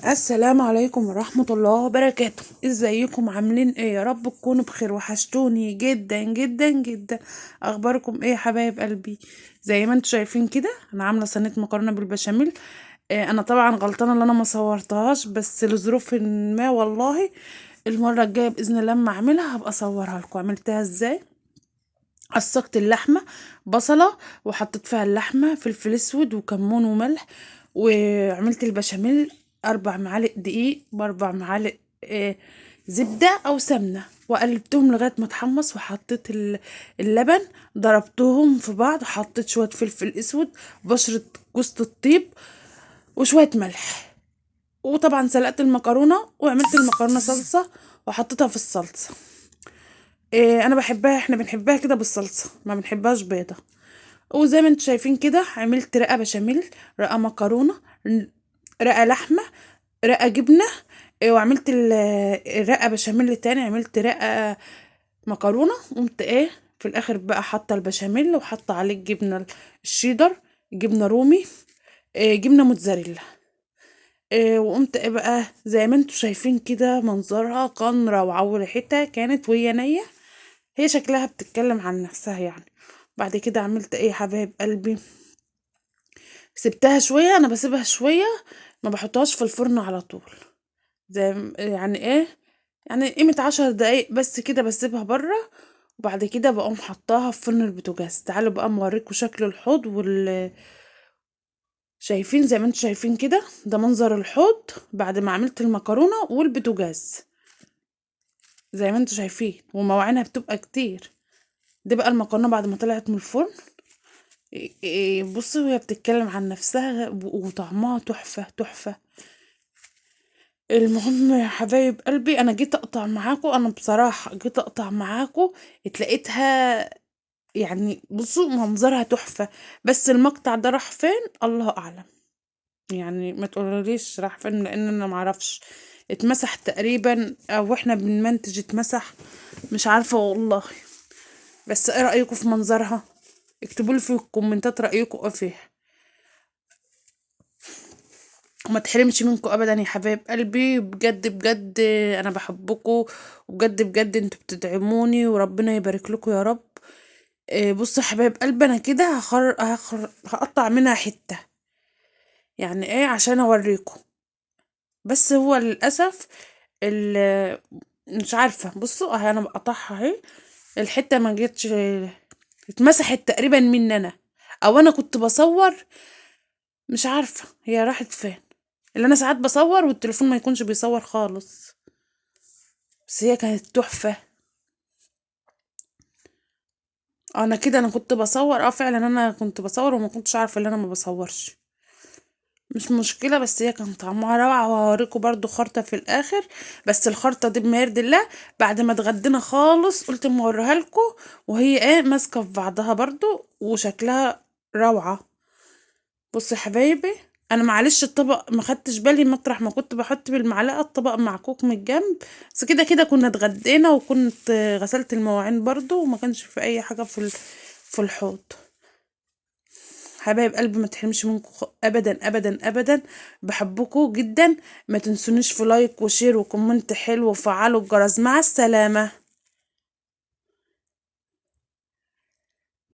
السلام عليكم ورحمة الله وبركاته. ازيكم عاملين ايه؟ يا رب تكونوا بخير، وحشتوني جدا جدا جدا. اخباركم ايه يا حبايب قلبي؟ زي ما انتوا شايفين كده انا عاملة صينية مكرونة بالبشاميل. انا طبعا غلطانة ان انا ما صورتهاش، بس لظروف ما والله. المرة الجاية بإذن الله لما اعملها هبقى اصورها لكم عملتها ازاي. قصقت اللحمة بصلة، وحطيت فيها اللحمة فلفل اسود وكمون وملح، وعملت البشاميل 4 معالق دقيق ب4 معالق زبدة أو سمنة، وقلبتهم لغاية ما اتحمص، وحطيت اللبن، ضربتهم في بعض، حطيت شوية فلفل اسود، بشرة جوز الطيب، وشوية ملح. وطبعا سلقت المكرونة وعملت المكرونة صلصة وحطيتها في الصلصة. انا بحبها، احنا بنحبها كده بالصلصه، ما بنحبهاش بيضه. وزي ما انتم شايفين كده عملت رقه بشاميل، رقه مكرونه، رقه لحمه، رقه جبنه. وعملت الرقه بشاميل تاني، عملت رقه مكرونه، قمت في الاخر بقى حاطه البشاميل وحاطه عليه الجبنه الشيدر، جبنه رومي، جبنه موتزاريلا. وقمت بقى زي ما انتم شايفين كده منظرها كان روعه، وريحتها كانت وهي نيه، هي شكلها بتتكلم عن نفسها يعني. بعد كده عملت ايه يا حبايب قلبي؟ سبتها شوية، انا بسيبها شوية، ما بحطهاش في الفرن على طول. يعني يعني قيمة 10 دقايق بس كده بسيبها بره. وبعد كده بقوم حطاها في فرن البوتاجاز. تعالوا بقى موريكم شكل الحوض شايفين زي ما انتم شايفين كده، ده منظر الحوض بعد ما عملت المكرونة والبوتاجاز زي ما انتم شايفين، ومواعينها بتبقى كتير. دي بقى المكرونة بعد ما طلعت من الفرن. بصي وهي بتتكلم عن نفسها وطعمها تحفة تحفة. المهم يا حبايب قلبي، انا جيت اقطع معاكم، انا بصراحة جيت اقطع معاكم اتلقيتها، يعني بصوا منظرها تحفة، بس المقطع ده راح فين الله اعلم. يعني ما تقولوليش راح فين، لان انا معرفش. اتمسح تقريبا، او احنا بنمنتج اتمسح، مش عارفة والله. بس ايه رأيكم في منظرها؟ اكتبولي في الكومنتات رأيكم ايه فيها. وما تحرمش منكم ابدا يا حبايب قلبي، بجد بجد انا بحبكم، وبجد بجد انتوا بتدعموني، وربنا يبارك لكم يا رب. بصوا يا حبايب قلبي، انا كده هقطع منها حتة، يعني عشان اوريكم. بس هو للاسف ال... مش عارفة، بصوا انا بقطعها اهي، الحتة ما جتش، اتمسحت تقريبا مني انا، او انا كنت بصور، مش عارفة هي راحت فين. اللي انا ساعات بصور والتليفون ما يكونش بيصور خالص، بس هي كانت تحفة. انا كده انا كنت بصور، فعلا انا كنت بصور وما كنتش عارفة ان انا ما بصورش. مش مشكلة، بس هي كان طعمها روعة، وهوريكم برضو خرطة في الاخر. بس الخرطة دي بما يرضي الله، بعد ما اتغدينا خالص قلت اما اوريها لكم، وهي ماسكة في بعضها برضو وشكلها روعة. بصوا يا حبايبي، انا معلش الطبق ما خدتش بالي، مطرح ما كنت بحط بالمعلقه الطبق معكوك من الجنب. بس كده كده كنا اتغدينا، وكنت غسلت المواعين برضو، وما كانش في اي حاجه في الحوض. حبايب قلبي ما تحرمش منكم ابدا ابدا ابدا، بحبكم جدا. ما تنسونيش في لايك وشير وكومنت حلو، وفعلوا الجرس. مع السلامه.